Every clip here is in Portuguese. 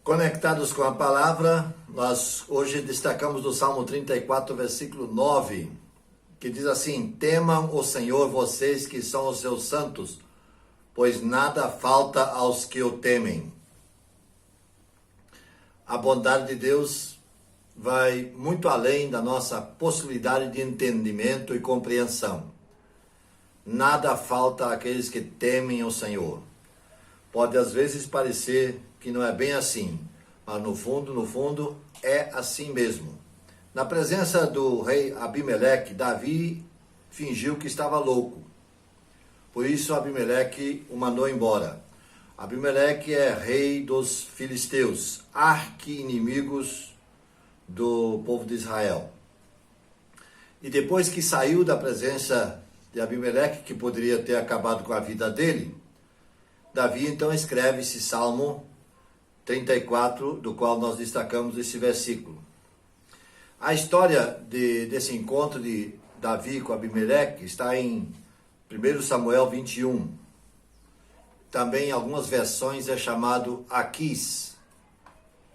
Conectados com a palavra, nós hoje destacamos do Salmo 34, versículo 9, que diz assim: temam o Senhor vocês que são os seus santos, pois nada falta aos que o temem. A bondade de Deus vai muito além da nossa possibilidade de entendimento e compreensão. Nada falta àqueles que temem o Senhor. Pode às vezes parecer que não é bem assim, mas no fundo é assim mesmo. Na presença do rei Abimeleque, Davi fingiu que estava louco. Por isso Abimeleque o mandou embora. Abimeleque é rei dos filisteus, arqui-inimigos do povo de Israel. E depois que saiu da presença de Abimeleque, que poderia ter acabado com a vida dele, Davi então escreve esse Salmo 34, do qual nós destacamos esse versículo. A história desse encontro de Davi com Abimeleque está em 1 Samuel 21. Também em algumas versões é chamado Aquis,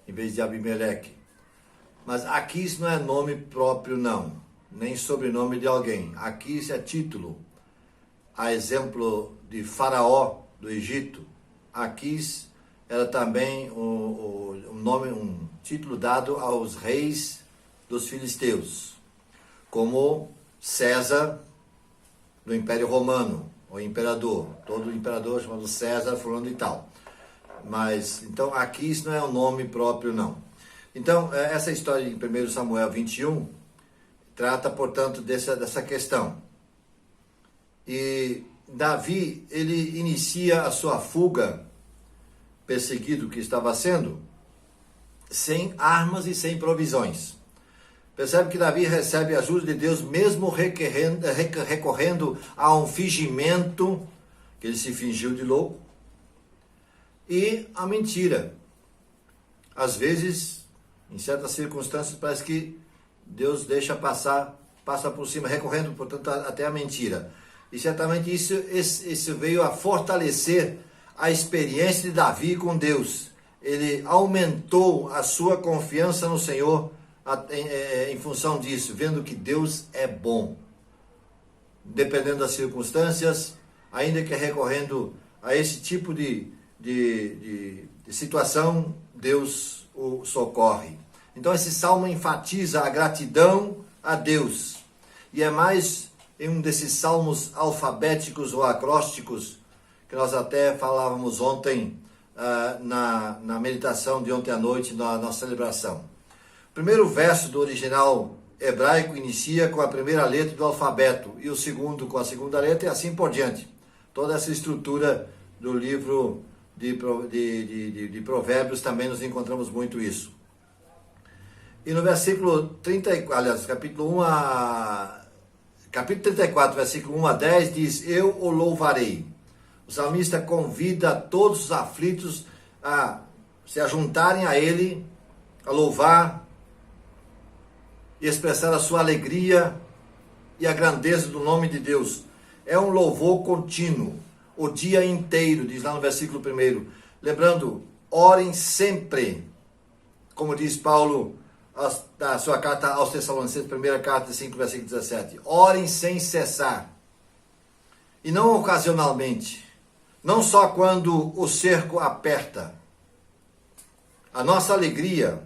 em vez de Abimeleque. Mas Aquis não é nome próprio não, nem sobrenome de alguém. Aquis é título. A exemplo de Faraó do Egito, Aquis era também um título dado aos reis dos filisteus, como César do Império Romano, o imperador. Todo imperador chamado César, fulano e tal. Mas, então, Aquis não é um nome próprio, não. Então, essa história em 1 Samuel 21 trata, portanto, dessa questão. E Davi, ele inicia a sua fuga, perseguido que estava sendo, sem armas e sem provisões. Percebe que Davi recebe a ajuda de Deus, mesmo recorrendo a um fingimento, que ele se fingiu de louco, e a mentira. Às vezes, em certas circunstâncias, parece que Deus passa por cima, recorrendo, portanto, até a mentira. E certamente isso veio a fortalecer a experiência de Davi com Deus. Ele aumentou a sua confiança no Senhor em função disso, vendo que Deus é bom. Dependendo das circunstâncias, ainda que recorrendo a esse tipo de situação, Deus o socorre. Então esse salmo enfatiza a gratidão a Deus. E é mais em um desses salmos alfabéticos ou acrósticos, que nós até falávamos ontem, na meditação de ontem à noite, na nossa celebração. O primeiro verso do original hebraico inicia com a primeira letra do alfabeto, e o segundo com a segunda letra, e assim por diante. Toda essa estrutura do livro de Provérbios também nos encontramos muito isso. E no versículo 34, aliás, capítulo 34, versículo 1 a 10, diz: eu o louvarei. O salmista convida todos os aflitos a se ajuntarem a ele, a louvar e expressar a sua alegria e a grandeza do nome de Deus. É um louvor contínuo, o dia inteiro, diz lá no versículo 1. Lembrando, orem sempre, como diz Paulo na sua carta aos Tessalonicenses, primeira carta 5, versículo 17. Orem sem cessar, e não ocasionalmente, não só quando o cerco aperta. A nossa alegria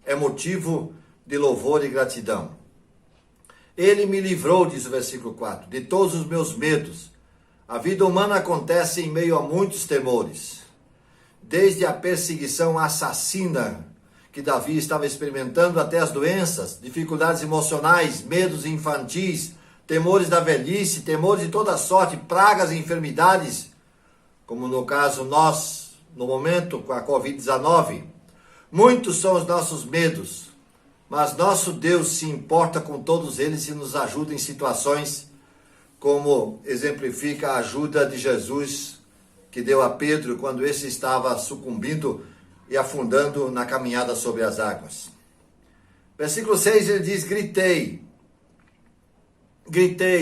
é motivo de louvor e gratidão. Ele me livrou, diz o versículo 4, de todos os meus medos. A vida humana acontece em meio a muitos temores. Desde a perseguição assassina que Davi estava experimentando, até as doenças, dificuldades emocionais, medos infantis, temores da velhice, temores de toda sorte, pragas e enfermidades, como no caso nós, no momento com a Covid-19. Muitos são os nossos medos, mas nosso Deus se importa com todos eles e nos ajuda em situações como exemplifica a ajuda de Jesus que deu a Pedro quando esse estava sucumbindo e afundando na caminhada sobre as águas. Versículo 6, ele diz: gritei,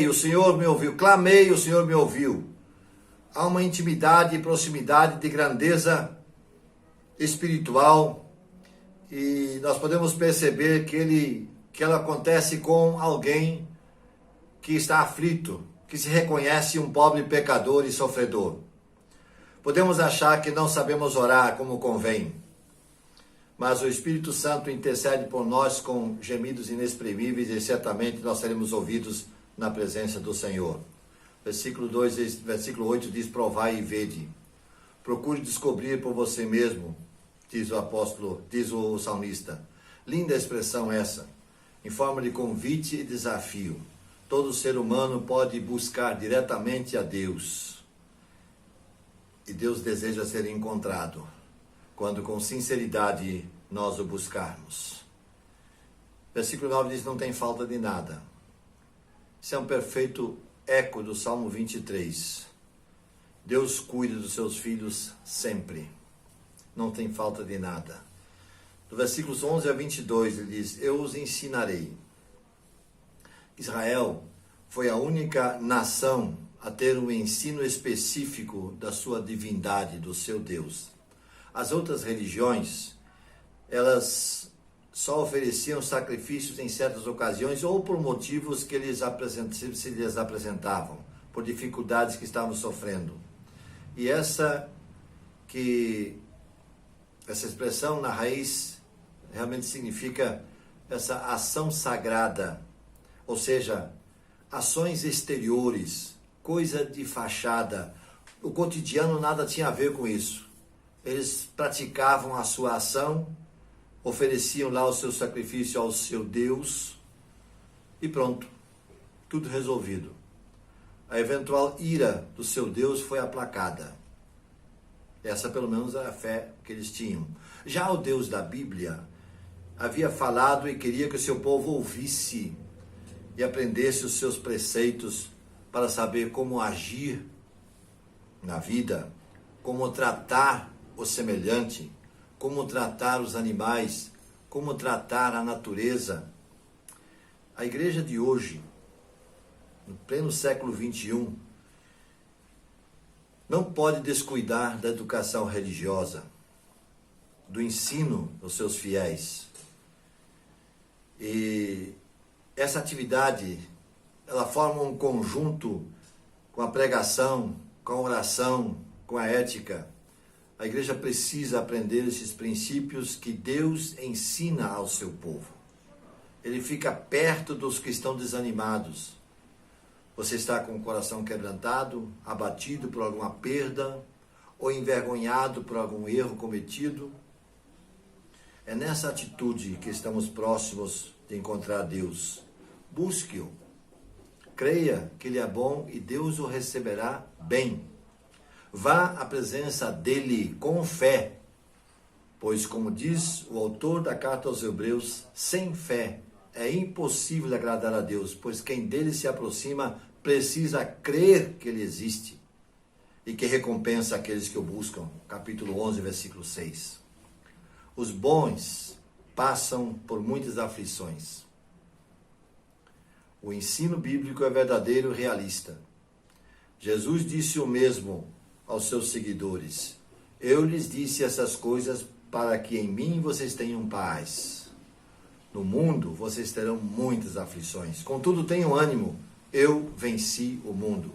o Senhor me ouviu, clamei, o Senhor me ouviu. Há uma intimidade e proximidade de grandeza espiritual, e nós podemos perceber que ela acontece com alguém que está aflito, que se reconhece um pobre pecador e sofredor. Podemos achar que não sabemos orar como convém, mas o Espírito Santo intercede por nós com gemidos inexprimíveis e certamente nós seremos ouvidos na presença do Senhor. Versículo 8 diz: provai e vede. Procure descobrir por você mesmo, diz o apóstolo, diz o salmista. Linda expressão essa, em forma de convite e desafio. Todo ser humano pode buscar diretamente a Deus. E Deus deseja ser encontrado quando com sinceridade nós o buscarmos. Versículo 9 diz: não tem falta de nada. Isso é um perfeito eco do Salmo 23. Deus cuida dos seus filhos sempre. Não tem falta de nada. Do versículos 11 a 22 ele diz: eu os ensinarei. Israel foi a única nação a ter um ensino específico da sua divindade, do seu Deus. As outras religiões, elas só ofereciam sacrifícios em certas ocasiões ou por motivos que se lhes apresentavam, por dificuldades que estavam sofrendo. E essa expressão na raiz realmente significa essa ação sagrada, ou seja, ações exteriores, coisa de fachada. O cotidiano nada tinha a ver com isso. Eles praticavam a sua ação, ofereciam lá o seu sacrifício ao seu Deus e pronto, tudo resolvido. A eventual ira do seu Deus foi aplacada. Essa pelo menos era a fé que eles tinham. Já o Deus da Bíblia havia falado e queria que o seu povo ouvisse e aprendesse os seus preceitos para saber como agir na vida, como tratar o semelhante, como tratar os animais, como tratar a natureza. A igreja de hoje, no pleno século XXI, não pode descuidar da educação religiosa, do ensino dos seus fiéis. E essa atividade, ela forma um conjunto com a pregação, com a oração, com a ética. A igreja precisa aprender esses princípios que Deus ensina ao seu povo. Ele fica perto dos que estão desanimados. Você está com o coração quebrantado, abatido por alguma perda, ou envergonhado por algum erro cometido? É nessa atitude que estamos próximos de encontrar Deus. Busque-o. Creia que Ele é bom e Deus o receberá bem. Vá à presença dEle com fé, pois, como diz o autor da carta aos Hebreus, sem fé é impossível agradar a Deus, pois quem dele se aproxima precisa crer que Ele existe e que recompensa aqueles que o buscam. Capítulo 11, versículo 6. Os bons passam por muitas aflições. O ensino bíblico é verdadeiro e realista. Jesus disse o mesmo aos seus seguidores: eu lhes disse essas coisas para que em mim vocês tenham paz. No mundo vocês terão muitas aflições. Contudo, tenham ânimo, eu venci o mundo.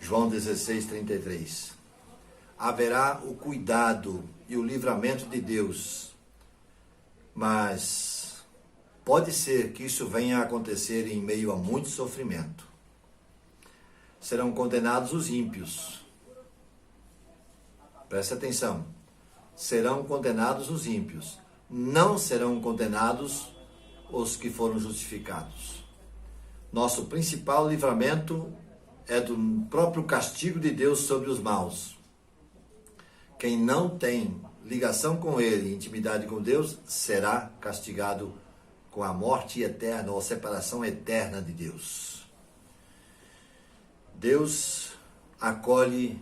João 16, 33. Haverá o cuidado e o livramento de Deus, mas pode ser que isso venha a acontecer em meio a muito sofrimento. Serão condenados os ímpios. Preste atenção. Serão condenados os ímpios. Não serão condenados os que foram justificados. Nosso principal livramento é do próprio castigo de Deus sobre os maus. Quem não tem ligação com Ele, intimidade com Deus, será castigado com a morte eterna ou separação eterna de Deus. Deus acolhe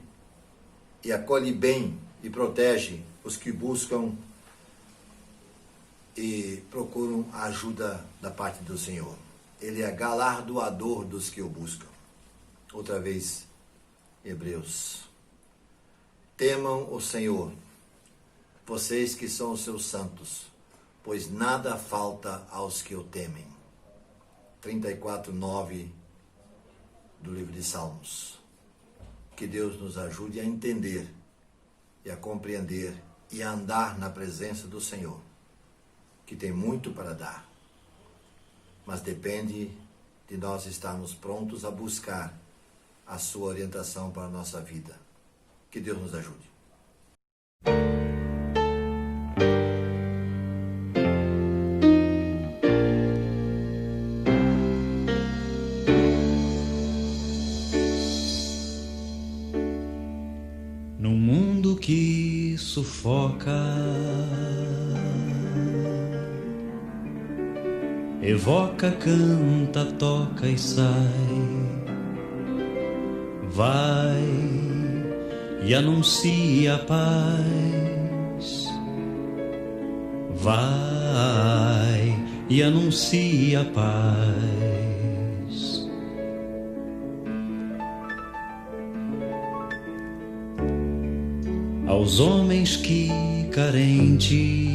e acolhe bem e protege os que buscam e procuram a ajuda da parte do Senhor. Ele é galardoador dos que o buscam. Outra vez, Hebreus. Temam o Senhor, vocês que são os seus santos, pois nada falta aos que o temem. 34:9 do livro de Salmos. Que Deus nos ajude a entender e a compreender e a andar na presença do Senhor, que tem muito para dar, mas depende de nós estarmos prontos a buscar a sua orientação para a nossa vida. Que Deus nos ajude. Num mundo que sufoca, evoca, canta, toca e sai, vai e anuncia a paz, vai e anuncia a paz. Aos homens que carentes,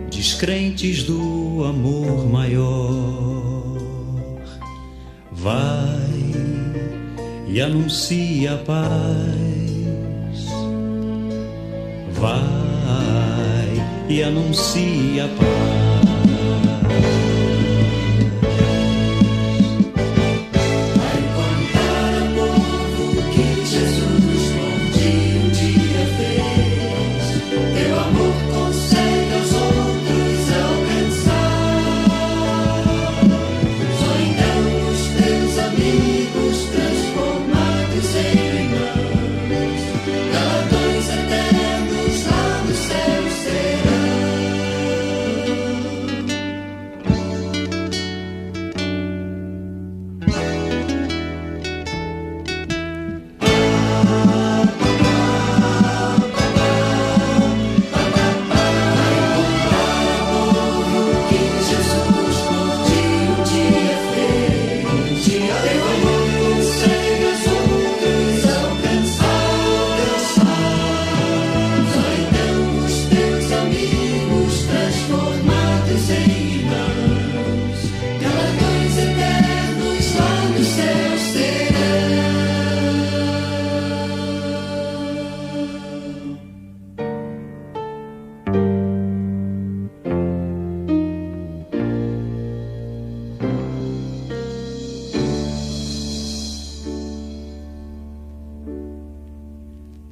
descrentes do amor maior, vai e anuncia a paz, vai e anuncia a paz.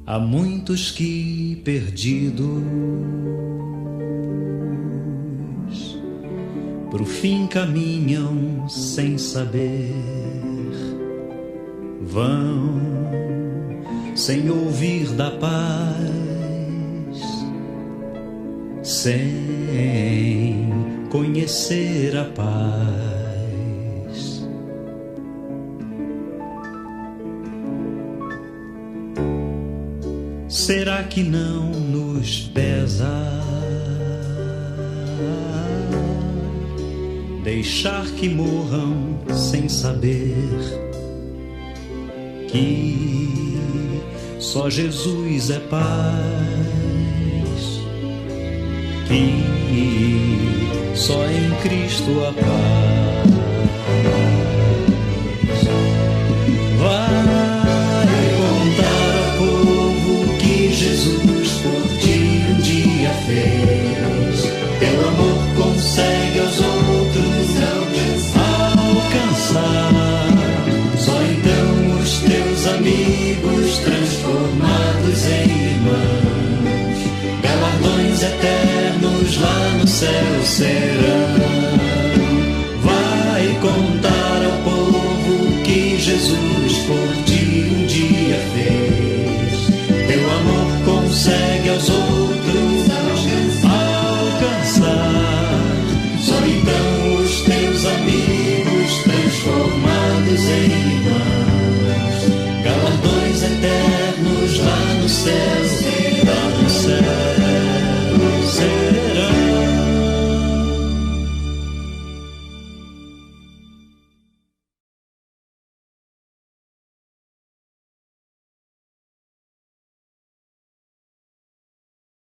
Há muitos que perdidos pro fim caminham sem saber, vão sem ouvir da paz, sem conhecer a paz. Será que não nos pesa deixar que morram sem saber que só Jesus é paz, que só em Cristo há paz? Jesus por ti um dia fez, teu amor consegue aos outros alcançar. Só então os teus amigos transformados em irmãos, galardões eternos lá no céu serão.